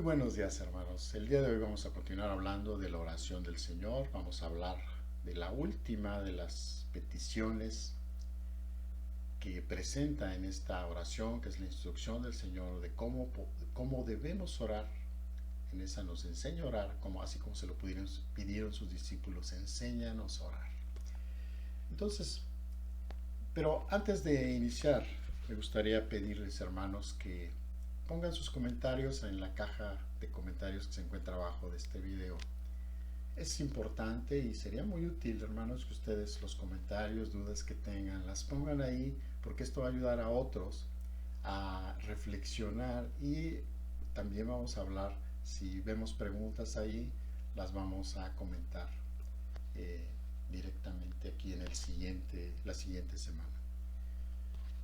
buenos días, hermanos. El día de hoy vamos a continuar hablando de la oración del Señor. Vamos a hablar de la última de las peticiones que presenta en esta oración, que es la instrucción del Señor de cómo debemos orar. En esa nos enseña a orar, así como se lo pidieron sus discípulos, enséñanos a orar. Entonces, pero antes de iniciar, me gustaría pedirles, hermanos, que pongan sus comentarios en la caja de comentarios que se encuentra abajo de este video. Es importante y sería muy útil, hermanos, que ustedes los comentarios, dudas que tengan, las pongan ahí, porque esto va a ayudar a otros a reflexionar. Y también vamos a hablar, si vemos preguntas ahí, las vamos a comentar eh, directamente aquí en la siguiente semana.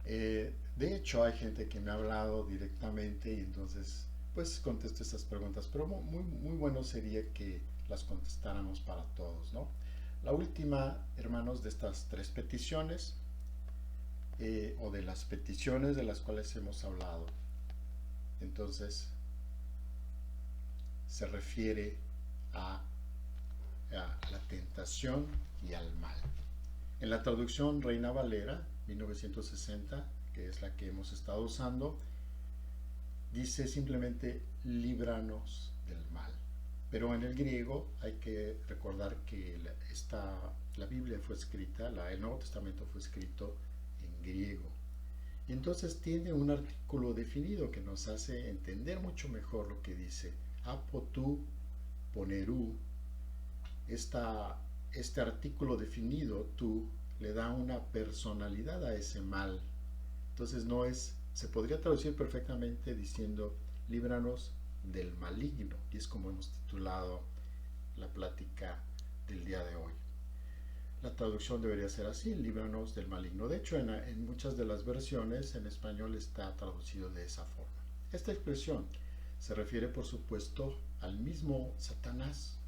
De hecho, hay gente que me ha hablado directamente y entonces pues contesto estas preguntas, pero muy bueno sería que las contestáramos para todos, ¿no? La última, hermanos, de estas tres peticiones, o de las peticiones de las cuales hemos hablado, entonces se refiere a la tentación y al mal. En la traducción Reina Valera 1960, que es la que hemos estado usando, dice simplemente líbranos del mal. Pero en el griego hay que recordar que la Biblia fue escrita, el Nuevo Testamento fue escrito en griego. Y entonces tiene un artículo definido que nos hace entender mucho mejor lo que dice. Apotu ponerú. Este artículo definido, tú, le da una personalidad a ese mal. Entonces se podría traducir perfectamente diciendo líbranos del maligno, y es como hemos titulado la plática del día de hoy. La traducción debería ser así, líbranos del maligno. De hecho, en muchas de las versiones en español está traducido de esa forma. Esta expresión se refiere, por supuesto, al mismo Satanás,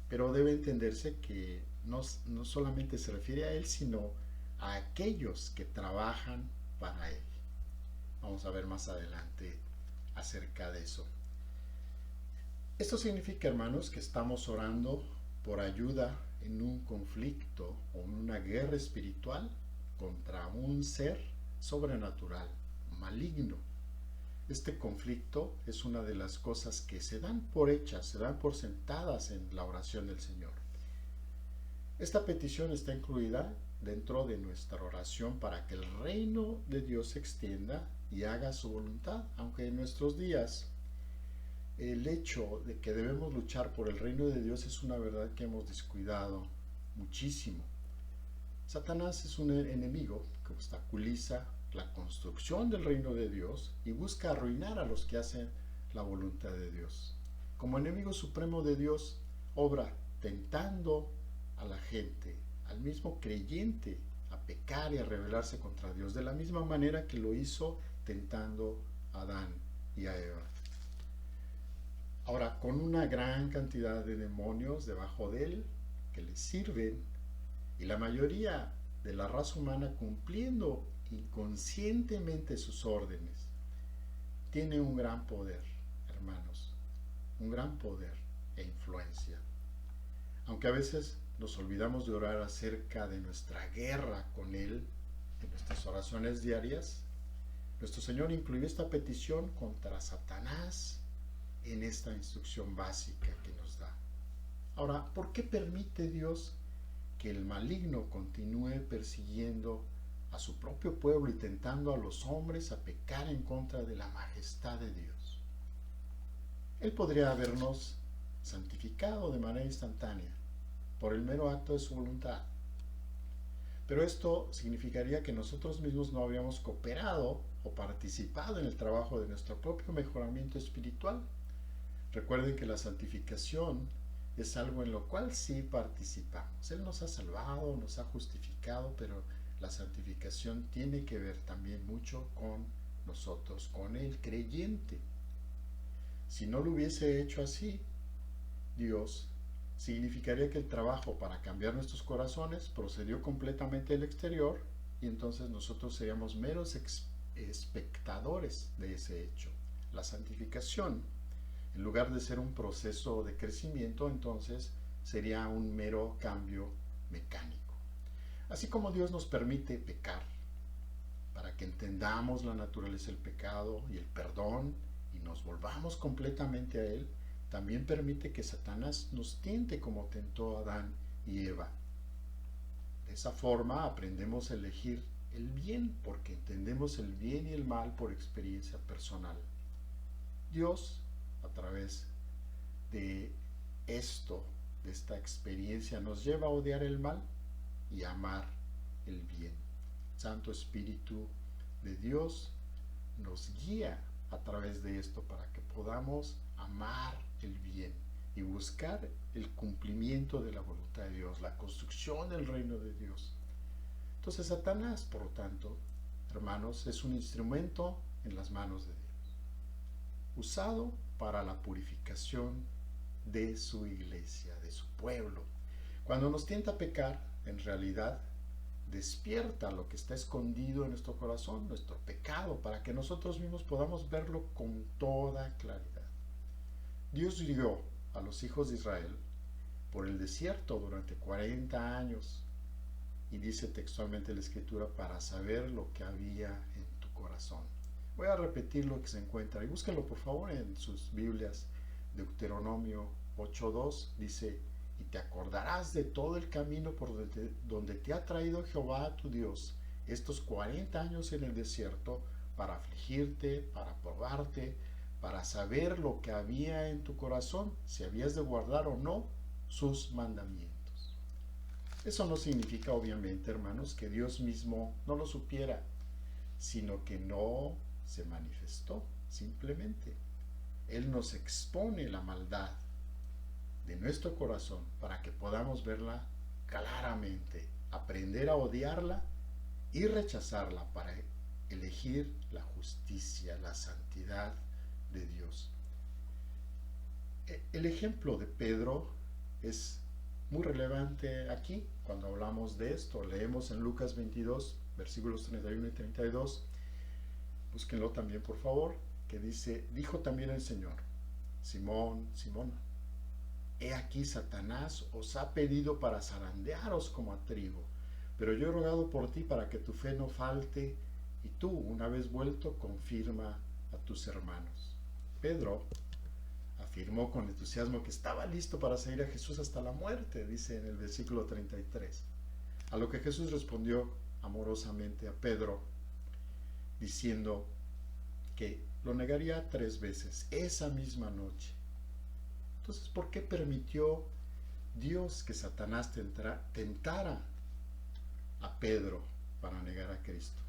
pero debe entenderse que no solamente se refiere a él, sino a aquellos que trabajan para él. Vamos a ver más adelante acerca de eso. Esto significa, hermanos, que estamos orando por ayuda en un conflicto o en una guerra espiritual contra un ser sobrenatural, maligno. Este conflicto es una de las cosas que se dan por hechas, se dan por sentadas en la oración del Señor. Esta petición está incluida dentro de nuestra oración para que el reino de Dios se extienda y haga su voluntad, aunque en nuestros días el hecho de que debemos luchar por el reino de Dios es una verdad que hemos descuidado muchísimo. Satanás es un enemigo que obstaculiza la construcción del reino de Dios y busca arruinar a los que hacen la voluntad de Dios. Como enemigo supremo de Dios, obra tentando a la gente, al mismo creyente, a pecar y a rebelarse contra Dios, de la misma manera que lo hizo tentando a Adán y a Eva. Ahora, con una gran cantidad de demonios debajo de él que le sirven, y la mayoría de la raza humana cumpliendo inconscientemente sus órdenes, tiene un gran poder, hermanos, un gran poder e influencia. Aunque a veces nos olvidamos de orar acerca de nuestra guerra con Él en nuestras oraciones diarias, nuestro Señor incluyó esta petición contra Satanás en esta instrucción básica que nos da. Ahora, ¿por qué permite Dios que el maligno continúe persiguiendo a su propio pueblo y tentando a los hombres a pecar en contra de la majestad de Dios? Él podría habernos santificado de manera instantánea por el mero acto de su voluntad, pero esto significaría que nosotros mismos no habíamos cooperado o participado en el trabajo de nuestro propio mejoramiento espiritual. Recuerden que la santificación es algo en lo cual sí participamos. Él nos ha salvado, nos ha justificado, pero la santificación tiene que ver también mucho con nosotros, con el creyente. Si no lo hubiese hecho así, Dios, significaría que el trabajo para cambiar nuestros corazones procedió completamente del exterior, y entonces nosotros seríamos meros espectadores de ese hecho. La santificación En lugar de ser un proceso de crecimiento, entonces sería un mero cambio mecánico. Así como Dios nos permite pecar para que entendamos la naturaleza del pecado y el perdón y nos volvamos completamente a Él, también permite que Satanás nos tiente como tentó a Adán y Eva. De esa forma aprendemos a elegir el bien porque entendemos el bien y el mal por experiencia personal. Dios, a través de esto, de esta experiencia, nos lleva a odiar el mal y a amar el bien. Santo Espíritu de Dios nos guía a través de esto para que podamos amar el bien y buscar el cumplimiento de la voluntad de Dios, la construcción del reino de Dios. Entonces Satanás, por lo tanto, hermanos, es un instrumento en las manos de Dios, usado para la purificación de su iglesia, de su pueblo. Cuando nos tienta a pecar, en realidad despierta lo que está escondido en nuestro corazón, nuestro pecado, para que nosotros mismos podamos verlo con toda claridad. Dios guió a los hijos de Israel por el desierto durante 40 años y dice textualmente la Escritura para saber lo que había en tu corazón. Voy a repetir lo que se encuentra y búsquenlo por favor en sus Biblias. Deuteronomio 8:2 dice: y te acordarás de todo el camino por donde te ha traído Jehová tu Dios estos 40 años en el desierto para afligirte, para probarte, para saber lo que había en tu corazón, si habías de guardar o no sus mandamientos. Eso no significa, obviamente, hermanos, que Dios mismo no lo supiera, sino que no se manifestó, simplemente. Él nos expone la maldad de nuestro corazón para que podamos verla claramente, aprender a odiarla y rechazarla para elegir la justicia, la santidad de Dios. El ejemplo de Pedro es muy relevante aquí cuando hablamos de esto. Leemos en Lucas 22, versículos 31 y 32. Búsquenlo también, por favor, que dice: dijo también el Señor: Simón, Simón, he aquí Satanás os ha pedido para zarandearos como a trigo, pero yo he rogado por ti para que tu fe no falte, y tú, una vez vuelto, confirma a tus hermanos. Pedro afirmó con entusiasmo que estaba listo para seguir a Jesús hasta la muerte, dice en el versículo 33. A lo que Jesús respondió amorosamente a Pedro, diciendo que lo negaría 3 veces esa misma noche. Entonces, ¿por qué permitió Dios que Satanás tentara a Pedro para negar a Cristo?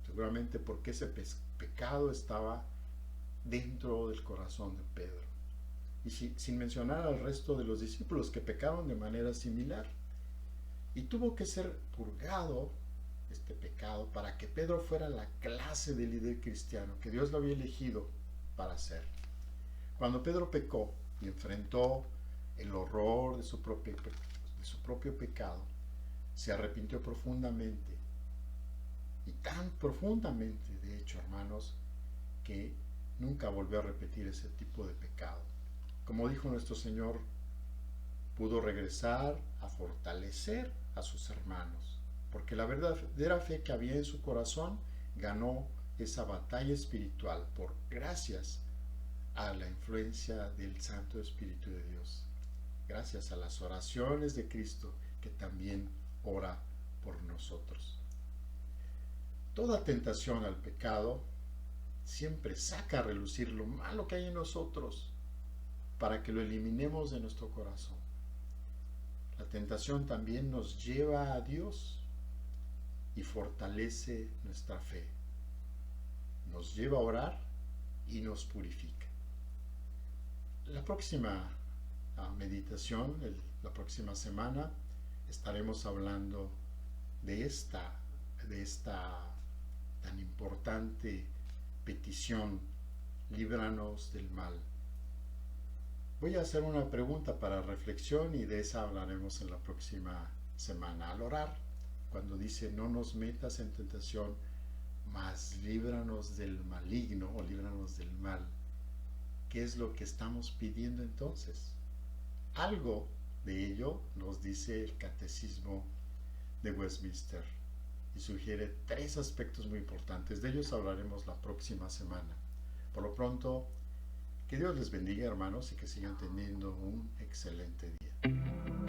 Seguramente porque ese pecado estaba dentro del corazón de Pedro. Y sin mencionar al resto de los discípulos que pecaron de manera similar. Y tuvo que ser purgado este pecado para que Pedro fuera la clase de líder cristiano que Dios lo había elegido para ser. Cuando Pedro pecó y enfrentó el horror de su propio pecado, se arrepintió profundamente, y tan profundamente, de hecho, hermanos, que nunca volvió a repetir ese tipo de pecado. Como dijo nuestro Señor, pudo regresar a fortalecer a sus hermanos, porque la verdadera fe que había en su corazón ganó esa batalla espiritual por gracias a la influencia del Santo Espíritu de Dios, gracias a las oraciones de Cristo que también ora por nosotros. Toda tentación al pecado siempre saca a relucir lo malo que hay en nosotros para que lo eliminemos de nuestro corazón. La tentación también nos lleva a Dios y fortalece nuestra fe. Nos lleva a orar y nos purifica. La próxima meditación, la próxima semana, estaremos hablando de esta tan importante petición: líbranos del mal. Voy a hacer una pregunta para reflexión y de esa hablaremos en la próxima semana. Al orar, cuando dice no nos metas en tentación, mas líbranos del maligno o líbranos del mal, ¿qué es lo que estamos pidiendo entonces? Algo de ello nos dice el Catecismo de Westminster y sugiere tres aspectos muy importantes. De ellos hablaremos la próxima semana. Por lo pronto, que Dios les bendiga, hermanos, y que sigan teniendo un excelente día.